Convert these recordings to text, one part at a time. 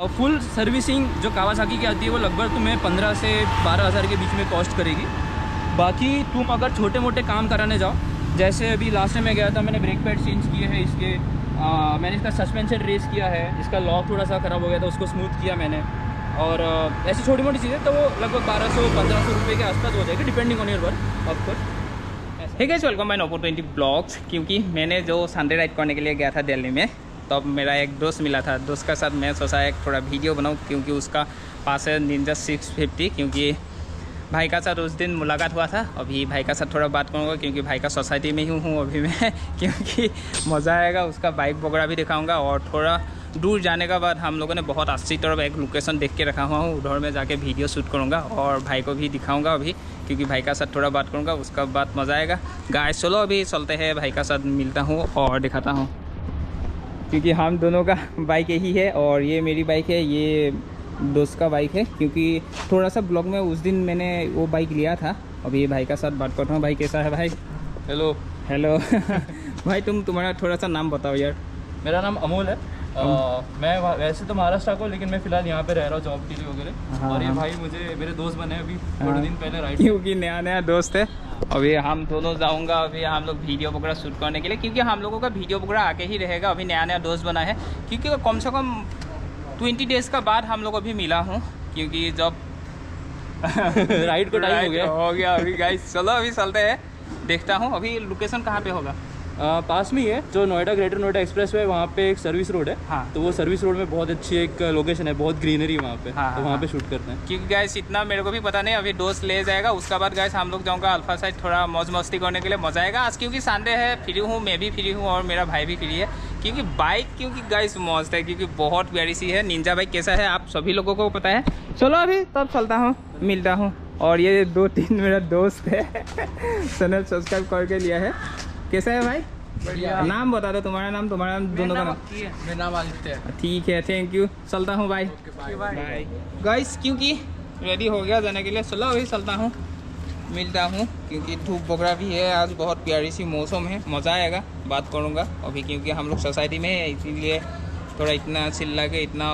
Full servicing जो Kawasaki की आती है वो लगभग तुम्हें 15 से 12 हज़ार के बीच में कॉस्ट करेगी। बाकी तुम अगर छोटे मोटे काम कराने जाओ, जैसे अभी लास्ट टाइम मैं गया था, मैंने ब्रेक पैड चेंज किए हैं इसके, मैंने इसका सस्पेंशन रेस किया है, इसका लॉक थोड़ा सा ख़राब हो गया था उसको स्मूथ किया मैंने, और ऐसी छोटी मोटी चीज़ें तो वो लगभग 1200-1500 रुपये के आसपास हो जाएगी depending on your work of course. ठीक है, वेलकम माय नोपो 20 ब्लॉग्स। क्योंकि मैंने जो संडे राइड करने के लिए गया था दिल्ली में, तब मेरा एक दोस्त मिला था, दोस्त के साथ मैं सोचा एक थोड़ा वीडियो बनाऊँ, क्योंकि उसका पास है निंजा 650। क्योंकि भाई का साथ उस दिन मुलाकात हुआ था, अभी भाई का साथ थोड़ा बात करूँगा, क्योंकि भाई का सोसाइटी में ही हूँ अभी मैं क्योंकि मज़ा आएगा, उसका बाइक वगैरह भी दिखाऊँगा, और थोड़ा दूर जाने के बाद हम लोगों ने बहुत अच्छी तरह एक लोकेशन देख के रखा हुआ हूँ, उधर में जाके वीडियो शूट करूँगा और भाई को भी दिखाऊँगा अभी, क्योंकि भाई का साथ थोड़ा बात करूँगा, उसका बात मज़ा आएगा। गाइस चलो अभी चलते हैं, भाई का साथ मिलता हूँ और दिखाता हूँ, क्योंकि हम दोनों का बाइक यही है और ये मेरी बाइक है, ये दोस्त का बाइक है। क्योंकि थोड़ा सा ब्लॉग में उस दिन मैंने वो बाइक लिया था। अभी भाई का साथ बात करता हूँ। भाई कैसा है भाई? हेलो हेलो भाई तुम्हारा थोड़ा सा नाम बताओ यार। मेरा नाम अमोल है। मैं वैसे तो महाराष्ट्र को, लेकिन मैं फ़िलहाल यहाँ पे रह रहा हूँ जॉब के लिए वगैरह। हाँ, और ये हाँ। भाई मुझे मेरे दोस्त बने अभी थोड़े दिन पहले राइड। क्योंकि नया दोस्त है। अभी हम दोनों जाऊंगा, अभी हम लोग वीडियो वगैरह शूट करने के लिए, क्योंकि हम लोगों का वीडियो वगैरह आके ही रहेगा। अभी नया दोस्त बना है, क्योंकि कम से कम 20 डेज़ का बाद हम लोग अभी मिला हूँ, क्योंकि जब राइड को टाइम हो गया अभी। गाइस चलो अभी चलते हैं, देखता हूँ अभी लोकेशन कहाँ पे होगा। पास में ही है, जो Noida greater Noida express way, वहाँ पे एक सर्विस रोड है। हाँ। तो वो सर्विस रोड में बहुत अच्छी एक लोकेशन है, बहुत ग्रीनरी वहाँ पे। हाँ, तो वहाँ हाँ। पे शूट करते हैं। क्योंकि गैस इतना मेरे को भी पता नहीं, अभी दोस्त ले जाएगा, उसका बाद गैस हम लोग जाऊँगा अल्फा साइड, थोड़ा मौज मस्ती करने के लिए मज़ा आएगा। आज क्योंकि संडे है, फ्री हूँ, मैं भी फ्री हूँ और मेरा भाई भी फ्री है। क्योंकि बाइक क्योंकि गैस मस्त है, क्योंकि बहुत प्यारी सी है। निंजा बाइक कैसा है आप सभी लोगों को पता है। चलो अभी तब चलता हूँ, मिलता हूँ। और ये 2-3 मेरा दोस्त है चैनल सब्सक्राइब करके लिया है। कैसा है भाई? बढ़िया। नाम बता दो, तुम्हारा नाम दोनों का नाम। मेरा नाम आदित्य है। ठीक है, थैंक यू। चलता हूँ बाय बाय गाइस। क्योंकि रेडी हो गया जाने के लिए, चलो अभी चलता हूँ, मिलता हूँ। क्योंकि धूप वगैरह भी है, आज बहुत प्यारी सी मौसम है, मज़ा आएगा। बात करूँगा अभी, क्योंकि हम लोग सोसाइटी में है, इसीलिए थोड़ा इतना चिल्ला के इतना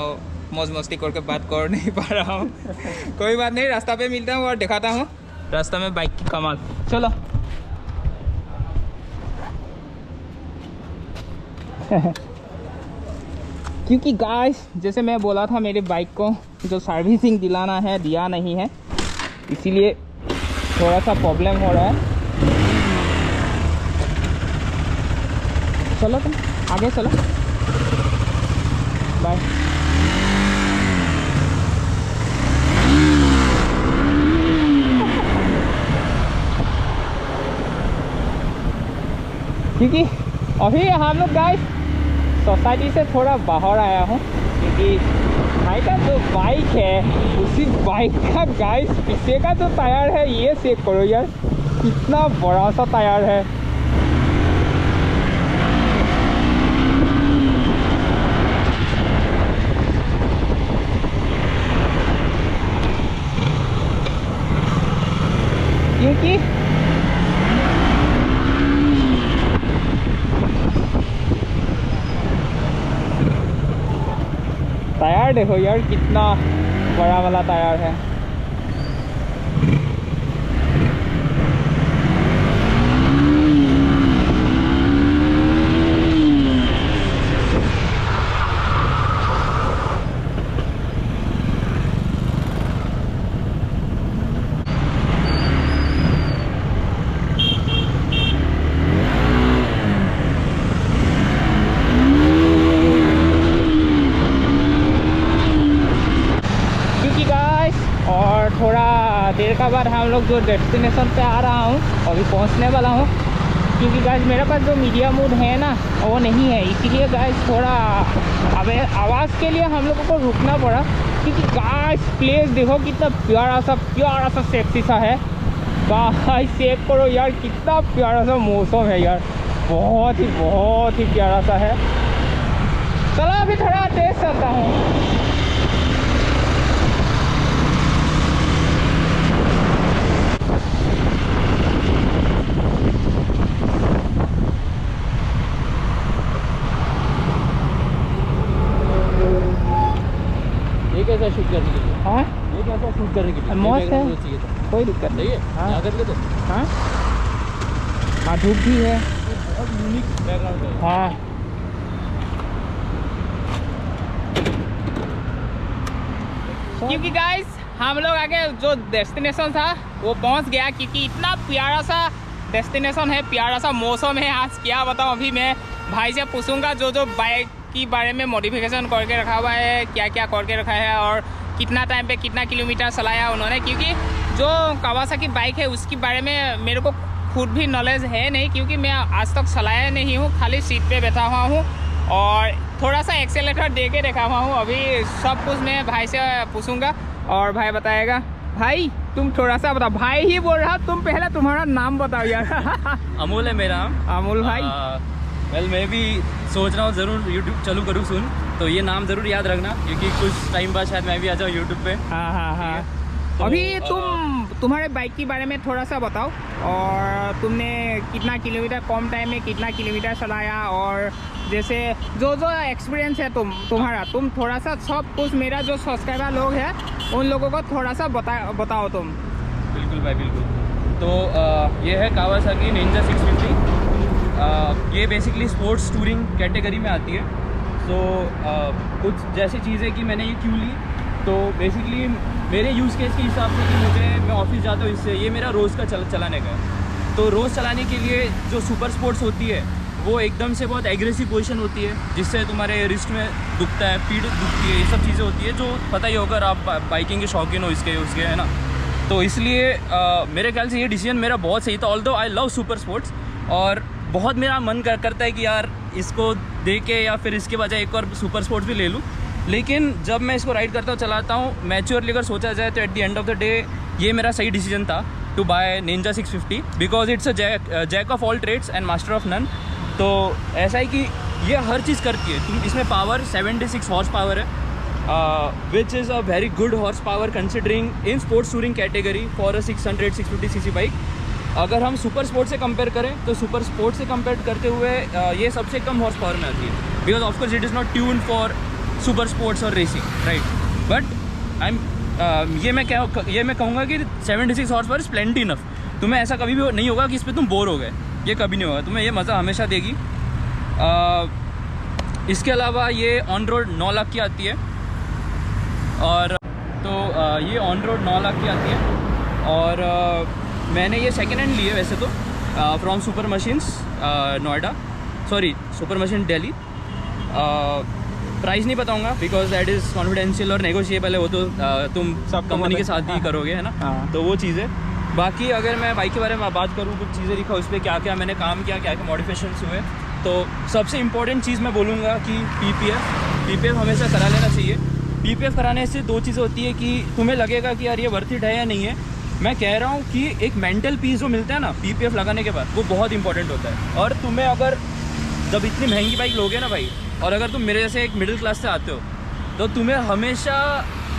मौज मस्ती करके बात कर नहीं पा रहा हूँ कोई बात नहीं, रास्ता पे मिलता हूँ और दिखाता हूँ रास्ता में बाइक की कमाल। चलो क्योंकि गाइस जैसे मैं बोला था, मेरे बाइक को जो सर्विसिंग दिलाना है दिया नहीं है, इसीलिए थोड़ा सा प्रॉब्लम हो रहा है। चलो तुम आगे चलो, बाय। क्योंकि अभी हम लोग गाइस सोसाइटी से थोड़ा बाहर आया हूँ, क्योंकि भाई का जो बाइक है, उसी बाइक का गाइस पीछे का जो टायर है, ये चेक करो यार, कितना बड़ा सा टायर है। क्योंकि टायर देखो यार, कितना बड़ा वाला टायर है। और थोड़ा देर का बाद हम लोग जो डेस्टिनेशन पे आ रहा हूँ, अभी पहुँचने वाला हूँ। क्योंकि गाइस मेरे पास जो मीडिया मोड है ना, वो नहीं है, इसीलिए गाइस थोड़ा अबे आवाज़ के लिए हम लोगों को रुकना पड़ा। क्योंकि गाइस प्लेस देखो कितना प्यारा सा सेक्सी सा है। गाइस चेक करो यार, कितना प्यारा सा मौसम है यार, बहुत ही प्यारा सा है। चलो अभी थोड़ा तेज चलता हूँ। कैसा शूट करने के लिए? हाँ ये कैसा शूट करने के लिए? मस्त है, चाहिए था, कोई दिक्कत सही है। हाँ। यहाँ करके तो हाँ हाँ धूप भी है। बहुत यूनिक बैकग्राउंड है। हाँ क्योंकि गाइस हम लोग आगे जो डेस्टिनेशन था वो पहुंच गया, क्योंकि इतना प्यारा सा डेस्टिनेशन है, प्यारा सा मौसम है आज। क्या बताऊं, अभी मैं भाई से पूछूंगा जो जो बाइक की बारे में मॉडिफिकेशन करके रखा हुआ है, क्या क्या करके रखा है और कितना टाइम पे कितना किलोमीटर चलाया उन्होंने, क्योंकि जो कावासाकी बाइक है उसके बारे में मेरे को खुद भी नॉलेज है नहीं, क्योंकि मैं आज तक चलाया नहीं हूँ, खाली सीट पे बैठा हुआ हूँ और थोड़ा सा एक्सेलेटर दे के रखा हुआ हूँ। अभी सब कुछ मैं भाई से पूछूंगा और भाई बताएगा। भाई तुम थोड़ा सा बताओ, भाई ही बोल रहा, तुम पहले तुम्हारा नाम बताओ यार। अमोल है मेरा नाम। अमोल भाई। वेल मैं भी सोच रहा हूँ ज़रूर यूट्यूब चालू करूँ सुन, तो ये नाम ज़रूर याद रखना, क्योंकि कुछ टाइम बाद शायद मैं भी आ जाऊँ यूट्यूब पे। हाँ हाँ हाँ। तो, अभी तुम्हारे बाइक के बारे में थोड़ा सा बताओ, और तुमने कितना किलोमीटर कम टाइम में कितना किलोमीटर चलाया, और जैसे जो जो एक्सपीरियंस है तुम्हारा, तुम थोड़ा सा सब कुछ, मेरा जो सब्सक्राइबर लोग हैं उन लोगों को थोड़ा सा बताओ तुम। बिल्कुल भाई बिल्कुल। तो ये है कावासाकी निंजा 650। ये बेसिकली स्पोर्ट्स टूरिंग कैटेगरी में आती है। तो कुछ जैसी चीज़ें कि मैंने ये क्यों ली, तो बेसिकली मेरे यूज़ केस के हिसाब से कि मैं ऑफिस जाता हूँ, इससे ये मेरा रोज़ का चलाने का है। तो रोज़ चलाने के लिए जो सुपर स्पोर्ट्स होती है वो एकदम से बहुत एग्रेसिव पोजीशन होती है, जिससे तुम्हारे रिस्ट में दुखता है, पीठ दुखती है, ये सब चीज़ें होती है जो पता ही होगा, आप बाइकिंग के शौकीन हो इसके उसके, है ना। तो इसलिए मेरे ख्याल से ये डिसीजन मेरा बहुत सही था। Although I love super sports, और बहुत मेरा मन करता है कि यार इसको दे के या फिर इसके बजाय एक और सुपर स्पोर्ट्स भी ले लूँ। लेकिन जब मैं इसको राइड करता हूँ, चलाता हूँ, मैच्योरली अगर सोचा जाए तो at the end of the day ये मेरा सही डिसीजन था to buy Ninja 650, because it's a jack of all trades and master of none. तो ऐसा है कि ये हर चीज़ करती है। तुम इसमें पावर 76 हॉर्स पावर है, which is a very good horse power considering in sports touring category for a 600-650 CC bike. अगर हम सुपर स्पोर्ट्स से कंपेयर करें तो सुपर स्पोर्ट्स से कंपेयर करते हुए ये सबसे कम हॉर्स पावर में आती है, because of course it is not tune for super sports और रेसिंग, राइट। बट ये मैं कहूँगा कि 76 horse power is plenty enough. तुम्हें ऐसा कभी भी नहीं होगा कि इस पर तुम बोर हो गए, ये कभी नहीं होगा, तुम्हें ये मज़ा हमेशा देगी। इसके अलावा ये ऑन रोड 9 लाख की आती है, और तो ये ऑन रोड 9 लाख की आती है। और मैंने ये सेकेंड हैंड ली है वैसे तो from super machines Noida, sorry super machine Delhi. Price नहीं बताऊंगा बिकॉज दैट इज़ कॉन्फिडेंशियल और नेगोशिएबल है, वो तो तुम सब कंपनी के साथ ही करोगे, है ना। हाँ। तो वो चीज़ है। बाकी अगर मैं बाइक के बारे में बात करूँ, कुछ चीज़ें लिखा उस पर क्या क्या मैंने काम किया, क्या क्या मॉडिफिकेशंस हुए, तो सबसे इम्पोर्टेंट चीज़ मैं बोलूँगा कि पीपीएफ हमेशा करा लेना चाहिए। पीपीएफ कराने से दो चीज़ें होती है कि तुम्हें लगेगा कि यार ये वर्थ इट है या नहीं है। मैं कह रहा हूँ कि एक मेंटल पीस जो मिलता है ना पीपीएफ लगाने के बाद, वो बहुत इंपॉर्टेंट होता है। और तुम्हें अगर जब इतनी महंगी बाइक लोगे ना भाई, और अगर तुम मेरे जैसे एक मिडिल क्लास से आते हो, तो तुम्हें हमेशा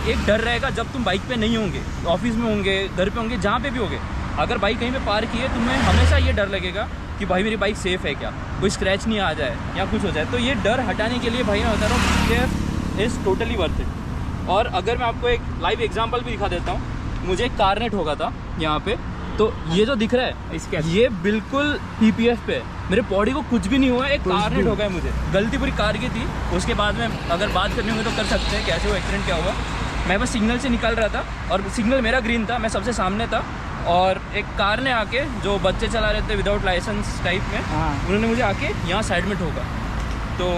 एक डर रहेगा जब तुम बाइक पे नहीं होंगे, ऑफिस में होंगे, घर पे होंगे, जहाँ पे भी होंगे, अगर बाइक कहीं पे पार्क की है, तुम्हें हमेशा ये डर लगेगा कि भाई मेरी बाइक सेफ़ है क्या, कोई स्क्रैच नहीं आ जाए या कुछ हो जाए। तो ये डर हटाने के लिए भाई मैं बता रहा हूँ PPF is totally worth it. और अगर मैं आपको एक लाइव एग्जाम्पल भी दिखा देता हूँ, मुझे एक कार ने ठोका था यहाँ पे, तो ये जो दिख रहा है इसके, ये बिल्कुल पीपीएफ पे है, मेरे बॉडी को कुछ भी नहीं हुआ है, एक कार ने ठोका है मुझे। गलती पूरी कार की थी। उसके बाद में अगर बात करनी होगी तो कर सकते हैं कैसे वो एक्सीडेंट क्या हुआ। मैं बस सिग्नल से निकल रहा था और सिग्नल मेरा ग्रीन था, मैं सबसे सामने था, और एक कार ने आके, जो बच्चे चला रहे थे विदाउट लाइसेंस टाइप में, उन्होंने मुझे आके यहाँ साइड में ठोका। तो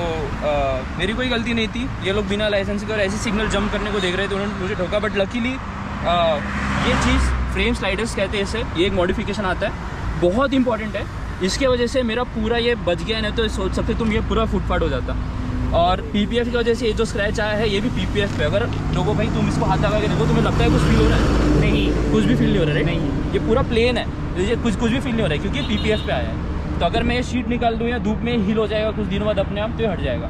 मेरी कोई गलती नहीं थी, ये लोग बिना लाइसेंस के और ऐसे सिग्नल जंप करने को देख रहे थे, उन्होंने मुझे ठोका। बट लकीली ये चीज़ फ्रेम स्लाइडर्स कहते हैं इसे, ये एक मॉडिफिकेशन आता है, बहुत इंपॉर्टेंट है। इसके वजह से मेरा पूरा ये बच गया, नहीं तो सोच सकते तुम ये पूरा फुटफाट हो जाता। और पीपीएफ की वजह से ये जो स्क्रैच आया है ये भी पीपीएफ पे। अगर लोगों भाई तुम इसको हाथ लगा के देखो, तुम्हें लगता है कुछ फील हो रहा है? नहीं, कुछ भी फील नहीं हो रहा है, नहीं, ये पूरा प्लेन है, ये कुछ भी फील नहीं हो रहा है क्योंकि पीपीएफ पे आया है। तो अगर मैं ये शीट निकाल दूँ या धूप में हील हो जाएगा कुछ दिनों बाद अपने आप, तो ये हट जाएगा।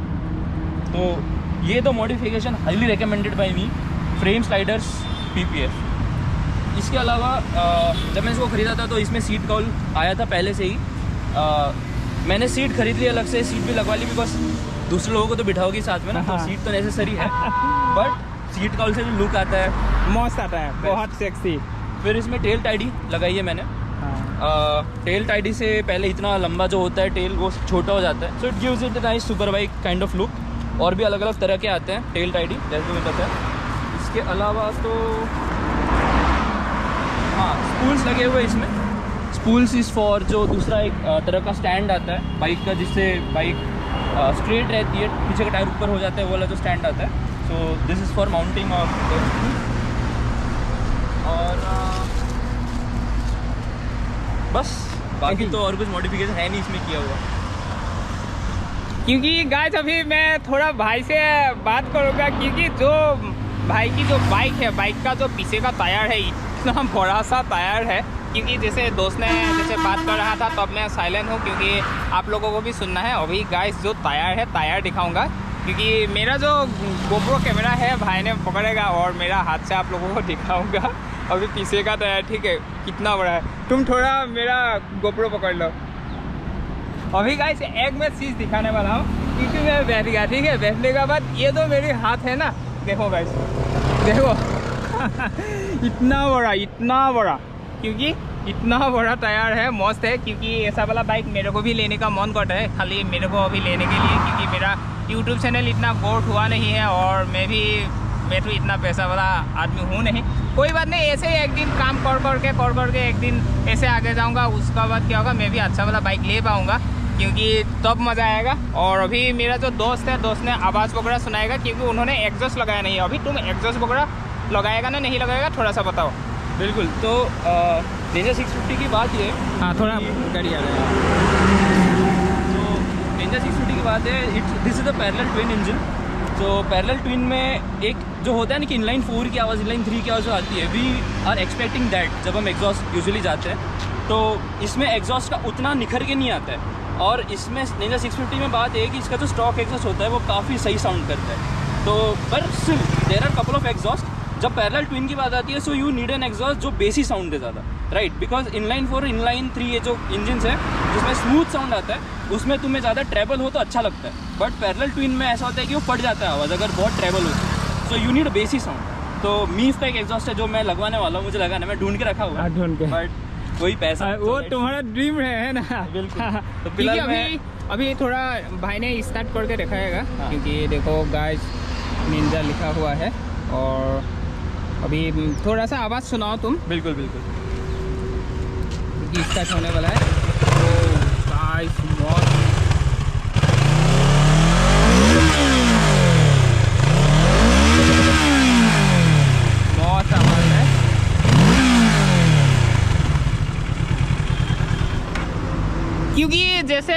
तो ये तो modification highly recommended by me, frame sliders PPF. इसके अलावा जब मैं इसको ख़रीदा था तो इसमें सीट कवर आया था पहले से ही। मैंने सीट खरीद ली, अलग से सीट भी लगवा ली, बिकॉज दूसरे लोगों को तो बिठाओगी साथ में ना, तो सीट तो नेसेसरी है। बट सीट कॉल से जो लुक आता है मस्त आता है, बहुत सेक्सी। फिर इसमें टेल टाइडी लगाई है मैंने। टेल टाइडी से पहले इतना लंबा जो होता है टेल वो छोटा हो जाता है, so it gives it nice super bike kind of look. और भी अलग अलग तरह के आते हैं टेल टाइडी, जैसे तुम्हें पता है। इसके अलावा तो हाँ, स्पूल्स लगे हुए इसमें। स्पूल्स इज़ फॉर जो दूसरा एक तरह का स्टैंड आता है बाइक का, जिससे बाइक स्ट्रेट रहती है, पीछे का टायर ऊपर हो जाता है, वो वाला जो स्टैंड आता है। So this is for mounting of. और बस बाकी तो और कुछ मॉडिफिकेशन है नहीं इसमें किया हुआ। क्योंकि गाइस अभी मैं थोड़ा भाई से बात करूँगा, क्योंकि जो भाई की जो बाइक है, बाइक का जो पीछे का टायर है इतना बड़ा सा टायर है। क्योंकि जैसे दोस्त ने जैसे बात कर रहा था तब मैं साइलेंट हूँ, क्योंकि आप लोगों को भी सुनना है। अभी गाइस जो टायर है, टायर दिखाऊंगा, क्योंकि मेरा जो गोप्रो कैमरा है भाई ने पकड़ेगा और मेरा हाथ से आप लोगों को दिखाऊंगा। अभी पीछे का टायर ठीक है कितना बड़ा है, तुम थोड़ा मेरा गोप्रो पकड़ लो। अभी गाइस एक मैं चीज़ दिखाने वाला हूँ, क्योंकि मैं बैठ गया, ठीक है। बैठने के बाद ये तो मेरे हाथ है ना, देखो गाइस, देखो इतना बड़ा, क्योंकि इतना बड़ा टायर है, मस्त है। क्योंकि ऐसा वाला बाइक मेरे को भी लेने का मन करता है, खाली मेरे को अभी लेने के लिए, क्योंकि मेरा यूट्यूब चैनल इतना ग्रोथ हुआ नहीं है और मैं तो इतना पैसा वाला आदमी हूँ नहीं। कोई बात नहीं, ऐसे ही एक दिन काम कर करके एक दिन ऐसे आगे जाऊँगा। उसका बाद क्या होगा, मैं भी अच्छा वाला बाइक ले पाऊँगा, क्योंकि तब मज़ा आएगा। और अभी मेरा जो दोस्त है, दोस्त ने आवाज़ वगैरह सुनाएगा, क्योंकि उन्होंने एग्जॉस्ट लगाया नहीं है। अभी तुम एग्जॉस्ट वगैरह लगाएगा ना नहीं लगाएगा, थोड़ा सा बताओ। बिल्कुल। तो रेंजर 650 की बात ये, हाँ थोड़ा गाड़ी आ रहा है। तो रेंजर 650 की बात है, this is the parallel twin engine. तो पैरेलल ट्विन में एक जो होता है ना कि इनलाइन 4 की आवाज़, इनलाइन 3 की आवाज़ जो आती है, वी आर एक्सपेक्टिंग दैट जब हम एग्जॉस्ट यूजुअली जाते हैं। तो इसमें एग्जॉस्ट का उतना निखर के नहीं आता है। और इसमें रेंजर 650 में बात है कि इसका जो स्टॉक एग्जॉस्ट होता है वो काफ़ी सही साउंड करता है। तो पर still there are couple of exhaust. जब पैरेलल ट्विन की बात आती है, so you need an exhaust जो बेसी साउंड दे ज़्यादा, राइट। बिकॉज इनलाइन 4, इनलाइन 3 ये जो इंजन है जिसमें स्मूथ साउंड आता है, उसमें तुम्हें ज़्यादा ट्रैवल हो तो अच्छा लगता है। बट पैरेलल ट्विन में ऐसा होता है कि वो फट जाता है आवाज़ अगर बहुत ट्रैवल होती है। सो यू नीड बेसी साउंड। तो मीफ का एक एग्जॉस्ट है जो मैं लगवाने वाला हूँ, मुझे लगाना, मैं ढूंढ के रखा हुआ है, ढूंढ के, बट कोई पैसा वो तुम्हारा ड्रीम है ना। बिल्कुल। तो फिलहाल अभी थोड़ा भाई ने स्टार्ट करके दिखाएगा। हाँ। क्योंकि देखो गाइस निंजा लिखा हुआ है, और अभी थोड़ा सा आवाज़ सुनाओ तुम। बिल्कुल बिल्कुल। स्टार्ट होने वाला है। तो गाइस बहुत आवाज़ है। क्योंकि जैसे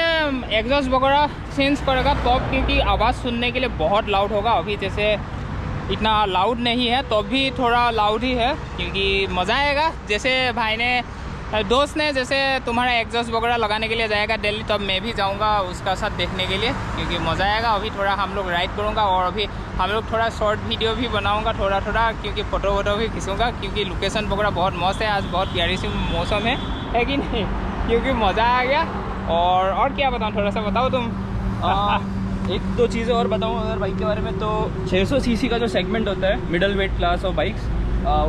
एग्जॉस्ट वगैरह सेंस करेगा तब, क्योंकि आवाज़ सुनने के लिए बहुत लाउड होगा। अभी जैसे इतना लाउड नहीं है तो भी थोड़ा लाउड ही है, क्योंकि मज़ा आएगा। जैसे भाई ने, दोस्त ने जैसे तुम्हारा एग्जॉस्ट वगैरह लगाने के लिए जाएगा दिल्ली, तब मैं भी जाऊंगा उसका साथ देखने के लिए, क्योंकि मज़ा आएगा। अभी थोड़ा हम लोग राइड करूँगा, और अभी हम लोग थोड़ा शॉर्ट वीडियो भी बनाऊँगा थोड़ा, क्योंकि फ़ोटो वोटो भी खींचूँगा, क्योंकि लोकेशन वगैरह बहुत मस्त है। आज बहुत प्यारी सी मौसम है कि नहीं, क्योंकि मज़ा आ गया। और क्या बताऊँ, थोड़ा सा बताओ तुम। एक दो चीज़ें और बताऊँ अगर बाइक के बारे में, तो 600 सीसी का जो सेगमेंट होता है middle weight class of bikes,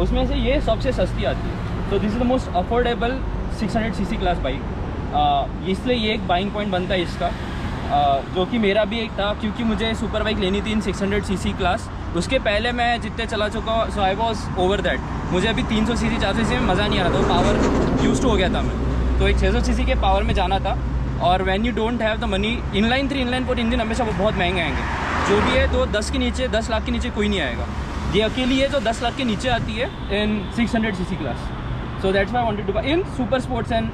उसमें से ये सबसे सस्ती आती है। तो this is the most affordable 600 cc class bike. इसलिए ये एक बाइंग पॉइंट बनता है इसका, जो कि मेरा भी एक था, क्योंकि मुझे सुपर बाइक लेनी थी इन 600 सीसी क्लास। उसके पहले मैं जितने चला चुका, सो आई वॉज ओवर दैट। मुझे अभी 300 सीसी 400 सीसी में मज़ा नहीं आ रहा था, पावर यूज हो गया था मैं। तो एक 600 सीसी के पावर में जाना था। और when you don't have the money, inline 3 inline 4 engine हमेशा वो बहुत महंगे आएंगे, जो भी है। तो 10 के नीचे, 10 लाख के नीचे कोई नहीं आएगा। ये अकेली है जो 10 लाख के नीचे आती है in 600 cc class. So that's why I wanted to buy in super sports and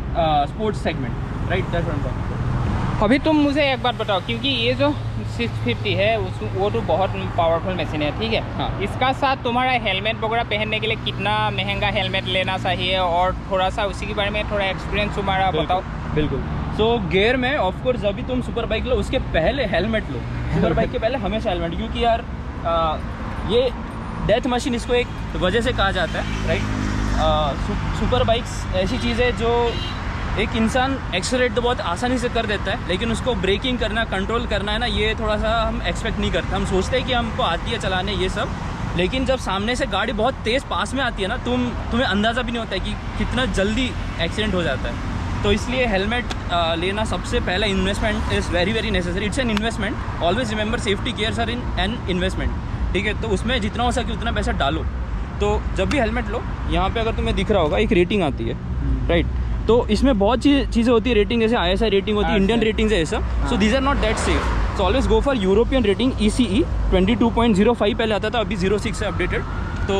sports segment, right. That's what I am talking. अभी तुम मुझे एक बात बताओ, क्योंकि ये जो 650 है वो तो बहुत पावरफुल मशीन है, ठीक है। हाँ। इसका साथ तुम्हारा हेलमेट वगैरह पहनने के लिए कितना महंगा हेलमेट लेना चाहिए, और थोड़ा सा उसी के बारे में थोड़ा एक्सपीरियंस तुम्हारा बताओ। बिल्कुल। सो गेयर में ऑफकोर्स जब भी तुम सुपर बाइक लो उसके पहले हेलमेट लो। सुपर बाइक के पहले हमेशा हेलमेट, क्योंकि यार ये डेथ मशीन इसको एक वजह से कहा जाता है, राइट। सुपर बाइक्स ऐसी चीज़ है जो एक इंसान एक्सेलरेट तो बहुत आसानी से कर देता है, लेकिन उसको ब्रेकिंग करना, कंट्रोल करना है ना, ये थोड़ा सा हम एक्सपेक्ट नहीं करते। हम सोचते हैं कि हमको आती है चलाने ये सब, लेकिन जब सामने से गाड़ी बहुत तेज़ पास में आती है ना, तुम्हें अंदाज़ा भी नहीं होता है कि कितना जल्दी एक्सीडेंट हो जाता है। तो इसलिए हेलमेट लेना सबसे पहला investment is very very necessary. It's an investment. Always remember safety cares are in an investment, ठीक है। तो उसमें जितना हो सके उतना पैसा डालो। तो जब भी हेलमेट लो, यहाँ पे अगर तुम्हें दिख रहा होगा एक रेटिंग आती है, राइट। तो इसमें बहुत चीज़ें होती है रेटिंग, जैसे ISI रेटिंग होती है, इंडियन रेटिंग है ऐसा। So these are not that safe. So always go for European rating ECE 22.05 पहले आता था, अभी 06 है अपडेटेड। तो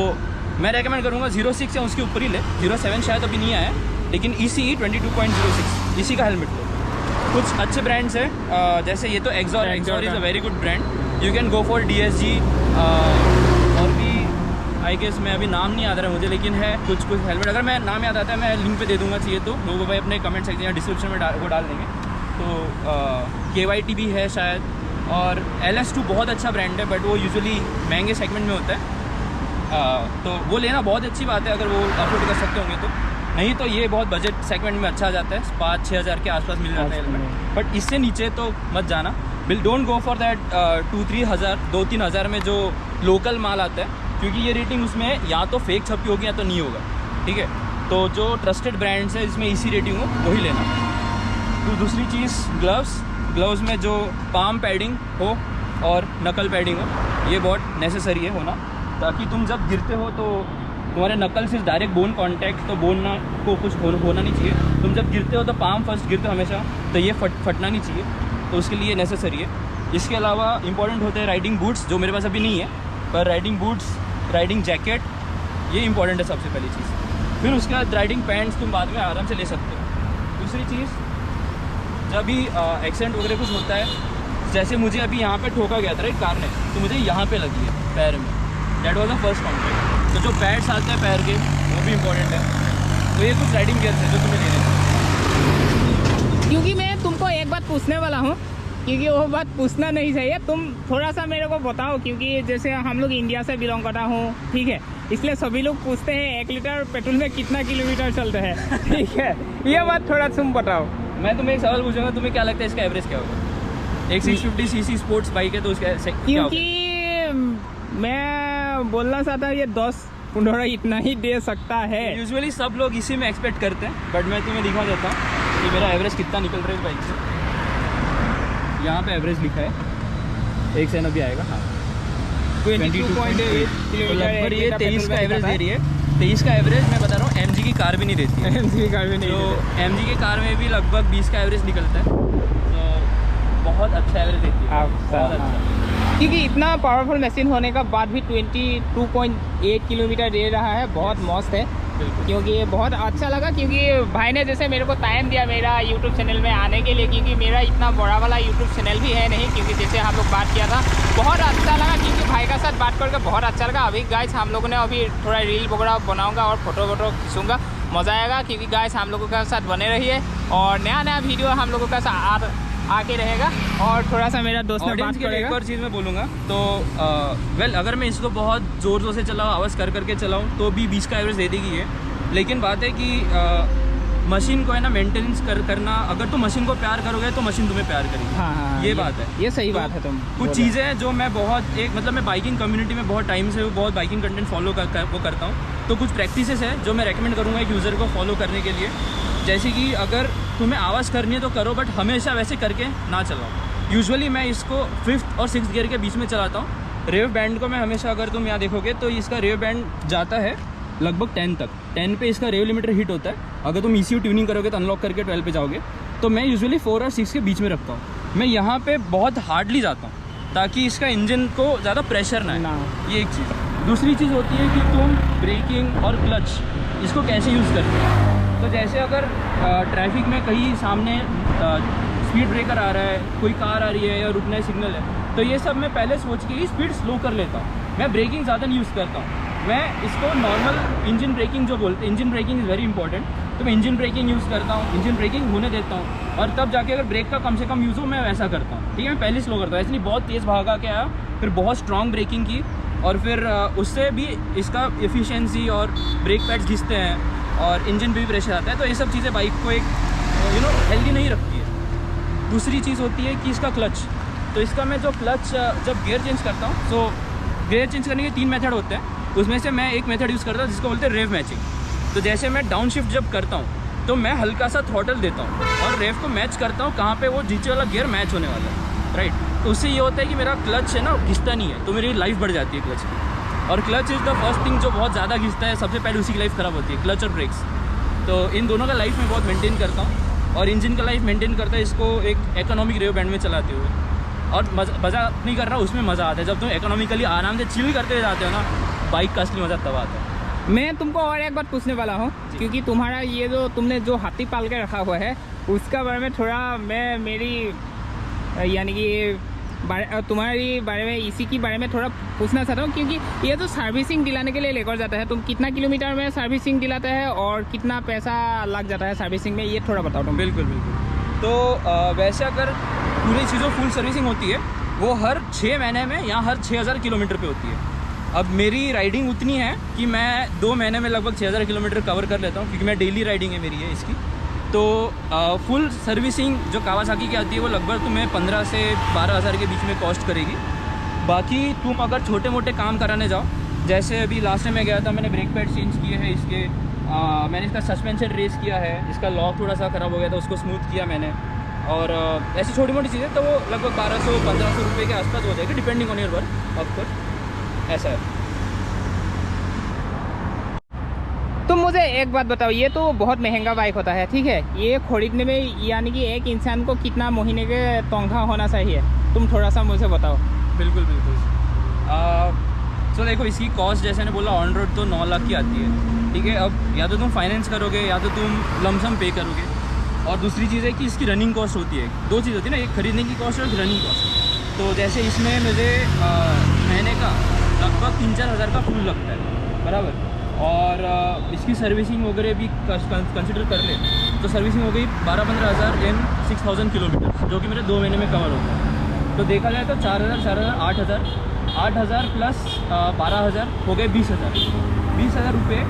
मैं रेकमेंड करूँगा 06 या उसके ऊपर ही ले। 07 शायद अभी नहीं आया, लेकिन ECE 22.06 इसी का हेलमेट लो। कुछ अच्छे ब्रांड्स हैं, जैसे ये तो XOR is a very good brand. You can go for DSG, और भी आई गेस मैं अभी नाम नहीं याद रहा मुझे, लेकिन है कुछ हेलमेट। अगर मैं नाम याद आता है मैं लिंक पे दे दूंगा, चाहिए तो लोगों भाई अपने कमेंट सेक्शन या डिस्क्रिप्शन में वो डाल देंगे। तो KYT भी है शायद, और LS2 बहुत अच्छा ब्रांड है, बट वो यूजुअली महंगे सेगमेंट में होता है। तो वो लेना बहुत अच्छी बात है अगर वो अफोर्ड कर सकते होंगे तो। नहीं तो ये बहुत बजट सेगमेंट में अच्छा आ जाता है, 5-6 हज़ार के आसपास मिल जाता है हेलमेट। बट इससे नीचे तो मत जाना। डोंट गो फॉर दैट 2-3 हज़ार 2-3 हज़ार में जो लोकल माल आता है, क्योंकि ये रेटिंग उसमें या तो फेक छपी होगी या तो नहीं होगा, ठीक है। तो जो ट्रस्टेड ब्रांड्स है इसमें EC रेटिंग हो वही लेना। तो दूसरी चीज़ ग्लव्स में जो पाम पैडिंग हो और नकल पैडिंग हो, ये बहुत नेसेसरी है होना, ताकि तुम जब गिरते हो तो तुम्हारे नकल से डायरेक्ट बोन कांटेक्ट, तो बोन को कुछ होना नहीं चाहिए। तुम जब गिरते हो तो पाम फर्स्ट गिरते हो हमेशा, तो ये फटना नहीं चाहिए, तो उसके लिए नेसेसरी है। इसके अलावा इंपॉर्टेंट होते हैं राइडिंग बूट्स, जो मेरे पास अभी नहीं है, पर राइडिंग बूट्स, राइडिंग जैकेट, ये इंपॉर्टेंट है सबसे पहली चीज़। फिर उसके बाद राइडिंग पैंट्स तुम बाद में आराम से ले सकते हो। दूसरी चीज़, जब भी एक्सीडेंट वगैरह कुछ होता है, जैसे मुझे अभी यहाँ पे ठोका गया था कार ने, तो मुझे यहाँ पे लगी है पैर में, that was the first contact. तो जो पैड्स आते हैं पैर के, वो भी इंपॉर्टेंट है। तो ये कुछ राइडिंग गियर्स है जो तुम्हें लेने हैं। क्योंकि मैं तुमको एक बात पूछने वाला हूँ, क्योंकि वो बात पूछना नहीं चाहिए, तुम थोड़ा सा मेरे को बताओ। क्योंकि जैसे हम लोग इंडिया से बिलोंग करता हूँ, ठीक है, इसलिए सभी लोग पूछते हैं 1 लीटर पेट्रोल में कितना किलोमीटर चलते हैं, ठीक है। ये बात थोड़ा तुम बताओ। मैं तुम्हें एक सवाल पूछूंगा, तुम्हें क्या लगता है इसका एवरेज क्या होगा? एक 650cc स्पोर्ट्स बाइक है तो उसका क्योंकि मैं बोलना चाहता हूँ ये 10-15 इतना ही दे सकता है। यूजुअली सब लोग इसी में एक्सपेक्ट करते हैं, बट मैं तुम्हें दिखा देता हूँ कि मेरा एवरेज कितना निकल रहा है इस बाइक से। यहाँ पे एवरेज लिखा है, 1 सेकंड अभी आएगा। हाँ, 22.8 तो लगभग ये 23 का एवरेज दे रही है। 23 का एवरेज मैं बता रहा हूँ, MG की कार भी नहीं देती है। MG की कार भी नहीं, तो MG की कार में भी लगभग 20 का एवरेज निकलता है, तो बहुत अच्छा एवरेज देती है, बहुत अच्छा। क्योंकि इतना पावरफुल मशीन होने का बाद भी 22.8 किलोमीटर दे रहा है, बहुत मस्त है। क्योंकि बहुत अच्छा लगा, क्योंकि भाई ने जैसे मेरे को टाइम दिया मेरा यूट्यूब चैनल में आने के लिए, क्योंकि मेरा इतना बड़ा वाला यूट्यूब चैनल भी है नहीं। क्योंकि जैसे हम लोग बात किया था, बहुत अच्छा लगा, क्योंकि भाई का साथ बात करके बहुत अच्छा लगा। अभी गाइस हम लोगों ने अभी थोड़ा रील वगैरह बनाऊंगा और फोटो खींचूंगा, मज़ा आएगा। क्योंकि गाइस हम लोगों के साथ बने रहिए, और नया वीडियो हम लोगों के साथ आके रहेगा। और थोड़ा सा मेरा दोस्त ने बात करेगा। एक और चीज़ मैं बोलूँगा तो वेल, अगर मैं इसको बहुत ज़ोर से चलाऊँ, आवाज़ करके चलाऊँ, तो भी 20 का एवरेज दे देगी ये। लेकिन बात है कि मशीन को है ना मेंटेनेंस करना, अगर तुम मशीन को प्यार करोगे तो मशीन तुम्हें प्यार करेगी। हाँ, ये बात है, ये सही तो बात है। तुम कुछ चीज़ें हैं जो मैं बहुत मतलब मैं बाइकिंग कम्युनिटी में बहुत टाइम से बहुत बाइकिंग कंटेंट फॉलो करता हूँ। तो कुछ प्रैक्टिसेस है जो मैं रेकमेंड करूँगा एक यूज़र को फॉलो करने के लिए। जैसे कि अगर तुम्हें आवाज़ करनी है तो करो, बट हमेशा वैसे करके ना चलाओ। यूजुअली मैं इसको 5th और 6th गियर के बीच में चलाता हूँ। रेव बैंड को मैं हमेशा, अगर तुम यहाँ देखोगे तो इसका रेव बैंड जाता है लगभग 10 तक। 10 पे इसका रेव लिमिटर हिट होता है। अगर तुम ECU ट्यूनिंग करोगे तो अनलॉक करके 12 पे जाओगे। तो मैं यूजुअली 4 और 6 के बीच में रखता हूँ। मैं यहाँ पे बहुत हार्डली जाता हूँ ताकि इसका इंजन को ज़्यादा प्रेशर ना है। ये एक चीज़। दूसरी चीज़ होती है कि तुम ब्रेकिंग और क्लच इसको कैसे यूज़ करते हो। तो जैसे अगर ट्रैफिक में कहीं सामने स्पीड ब्रेकर आ रहा है, कोई कार आ रही है या रुकना है, सिग्नल है, तो ये सब मैं पहले सोच के ही स्पीड स्लो कर लेता हूँ। मैं ब्रेकिंग ज़्यादा नहीं यूज़ करता हूँ। मैं इसको नॉर्मल इंजन ब्रेकिंग जो बोलते हैं, engine braking is very important, तो मैं इंजन ब्रेकिंग यूज़ करता हूँ, इंजन ब्रेकिंग होने देता हूँ, और तब जाके अगर ब्रेक का कम से कम यूज़ हो मैं वैसा करता हूँ। ठीक है, मैं पहले स्लो करता हूँ, ऐसे नहीं बहुत तेज़ भागा के आया, फिर बहुत स्ट्रॉन्ग ब्रेकिंग की, और फिर उससे भी इसका एफिशिएंसी और ब्रेक पैड्स घिसते हैं और इंजन पे भी प्रेशर आता है। तो ये सब चीज़ें बाइक को एक हेल्दी नहीं रखती है। दूसरी चीज़ होती है कि इसका क्लच। तो इसका मैं जो क्लच जब गियर चेंज करता हूँ, सो गियर चेंज करने के 3 मेथड होते हैं, उसमें से मैं एक मेथड यूज़ करता हूँ जिसको बोलते हैं रेव मैचिंग। तो जैसे मैं डाउन शिफ्ट जब करता हूँ तो मैं हल्का सा थ्रॉटल देता हूँ और रेव को मैच करता हूँ कहाँ पे वो नीचे वाला गियर मैच होने वाला है, राइट। तो उससे ये होता है कि मेरा क्लच है ना घिसता नहीं है, तो मेरी लाइफ बढ़ जाती है क्लच की। और clutch is the first thing जो बहुत ज़्यादा घिसता है, सबसे पहले उसी की लाइफ ख़राब होती है, क्लच और ब्रेक्स। तो इन दोनों का लाइफ मैं बहुत मेंटेन करता हूँ और इंजन का लाइफ मेंटेन करता है इसको एक इकोनॉमिक रेव बैंड में चलाते हुए। और मज़ा नहीं कर रहा, उसमें मज़ा आता है जब तुम इकोनॉमिकली आराम से चिल करते जाते हो ना, बाइक का असली मज़ा तब आता है। मैं तुमको और एक बात पूछने वाला हूँ, क्योंकि तुम्हारा ये जो तुमने जो हाथी पाल के रखा हुआ है उसका बारे में थोड़ा मैं मेरी यानी कि तुम्हारी बारे में इसी के बारे में थोड़ा पूछना चाहता हूँ, क्योंकि ये तो सर्विसिंग दिलाने के लिए लेकर जाता है, तुम कितना किलोमीटर में सर्विसिंग दिलाता है और कितना पैसा लग जाता है सर्विसिंग में, ये थोड़ा बताओ तुम। बिल्कुल बिल्कुल। तो वैसे अगर पूरी चीज़ों फुल सर्विसिंग होती है वो हर 6 महीने में या हर 6000 किलोमीटर पे होती है। अब मेरी राइडिंग उतनी है कि मैं 2 महीने में लगभग 6000 किलोमीटर कवर कर लेता हूँ, क्योंकि मैं डेली राइडिंग है मेरी है इसकी। तो फुल सर्विसिंग जो कावासाकी की आती है वो लगभग तुम्हें 15 से 12 हज़ार के बीच में कॉस्ट करेगी। बाकी तुम अगर छोटे मोटे काम कराने जाओ, जैसे अभी लास्ट टाइम मैं गया था, मैंने ब्रेक पैड चेंज किए हैं इसके, मैंने इसका सस्पेंशन रेस किया है, इसका लॉक थोड़ा सा ख़राब हो गया था उसको स्मूथ किया मैंने, और ऐसी छोटी मोटी चीज़ें तो वो लगभग 1200-1500 रुपये के आसपास हो जाएगी, depending on your work of course, ऐसा है। तुम मुझे एक बात बताओ, ये तो बहुत महंगा बाइक होता है, ठीक है, ये खरीदने में यानी कि एक इंसान को कितना महीने के तनख्वाह होना चाहिए, तुम थोड़ा सा मुझे बताओ। बिल्कुल बिल्कुल। तो देखो इसकी कॉस्ट जैसे ने बोला ऑन रोड तो 9 लाख की आती है, ठीक है। अब या तो तुम फाइनेंस करोगे या तो तुम लमसम पे करोगे, और दूसरी चीज़ है कि इसकी रनिंग कॉस्ट होती है, 2 चीज़ होती है ना, एक खरीदने की कॉस्ट और एक रनिंग कॉस्ट। तो जैसे इसमें मुझे महीने का लगभग 3-4 हज़ार का फुल लगता है, बराबर। और इसकी सर्विसिंग वगैरह भी कंसिडर कर ले तो सर्विसिंग हो गई 12-15 हज़ार इन 6000 किलोमीटर, जो कि मेरे 2 महीने में कवर होता है। तो देखा जाए तो 4000, 8,000 प्लस 12,000 हो गए 20,000 रुपये,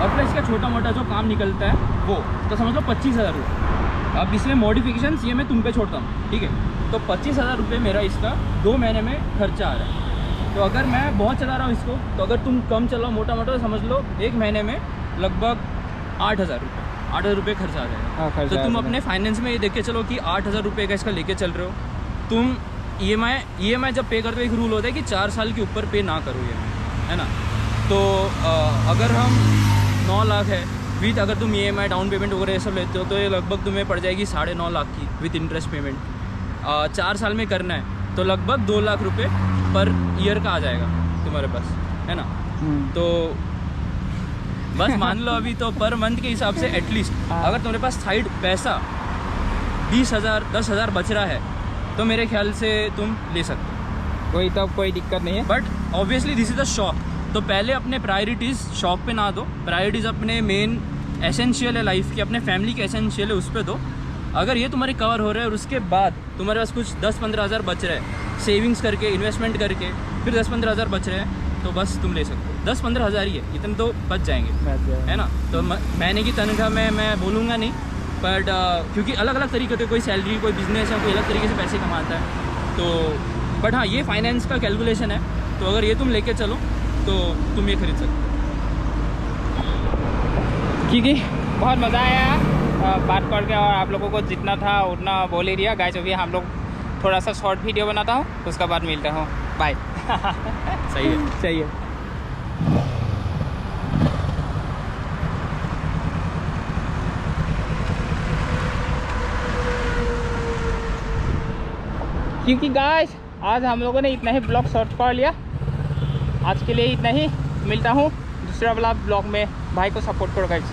और प्लस इसका छोटा मोटा जो काम निकलता है वो तो समझ लो 25,000 रुपये। अब इसमें मॉडिफिकेशन ये मैं तुम पे छोड़ता हूँ, ठीक है। तो 25,000 रुपये मेरा इसका 2 महीने में खर्चा आ रहा है। तो अगर मैं बहुत चला रहा हूँ इसको, तो अगर तुम कम चलाओ मोटा मोटा तो समझ लो 1 महीने में लगभग 8,000 रुपये खर्चा आ जाएगा। तो तुम अपने फाइनेंस में ये देख के चलो कि 8,000 रुपये का इसका लेके चल रहे हो तुम। EMI जब पे करते हो एक रूल होता है कि 4 साल के ऊपर पे ना करो EMI, है ना। तो अगर हम 9 लाख है विथ, अगर तुम EMI डाउन पेमेंट वगैरह ये सब लेते हो तो ये लगभग तुम्हें पड़ जाएगी 9.5 लाख की विथ इंटरेस्ट पेमेंट। 4 साल में करना है तो लगभग 2 लाख रुपये पर ईयर का आ जाएगा तुम्हारे पास, है ना। तो बस मान लो अभी तो पर मंथ के हिसाब से एटलीस्ट अगर तुम्हारे पास साइड पैसा 20,000 10,000 बच रहा है तो मेरे ख्याल से तुम ले सकते हो, कोई तो कोई दिक्कत नहीं है। But obviously this is the shop, तो पहले अपने प्रायोरिटीज़ शॉप पे ना दो, प्रायोरिटीज़ अपने मेन एसेंशियल है लाइफ की, अपने फैमिली के एसेंशियल है उस पर दो। अगर ये तुम्हारे कवर हो रहे हैं और उसके बाद तुम्हारे पास कुछ 10-15 हज़ार बच रहे हैं सेविंग्स करके, इन्वेस्टमेंट करके, फिर 10-15 हज़ार बच रहे हैं तो बस तुम ले सकते हो। 10-15 हज़ार ही है, इतने तो बच जाएंगे, है ना। तो महीने की तनख्वाह में मैं बोलूँगा नहीं, बट क्योंकि अलग अलग तरीके होते, कोई सैलरी, कोई बिजनेस है, कोई अलग तरीके से पैसे कमाता है। तो बट हाँ, ये फाइनेंस का कैलकुलेशन है, तो अगर ये तुम लेके चलो तो तुम ये खरीद सकते हो। ठीक है, बहुत मज़ा आया बात करके, और आप लोगों को जितना था उतना बोल ही दिया। गाइस अभी हम लोग थोड़ा सा शॉर्ट वीडियो बनाता हूँ, उसका बाद मिलता हूँ, बाय। सही है, सही है। क्योंकि गाइस आज हम लोगों ने इतना ही ब्लॉग शॉर्ट कर लिया, आज के लिए इतना ही। मिलता हूँ दूसरा वाला ब्लॉग में, भाई को सपोर्ट करो गाइस।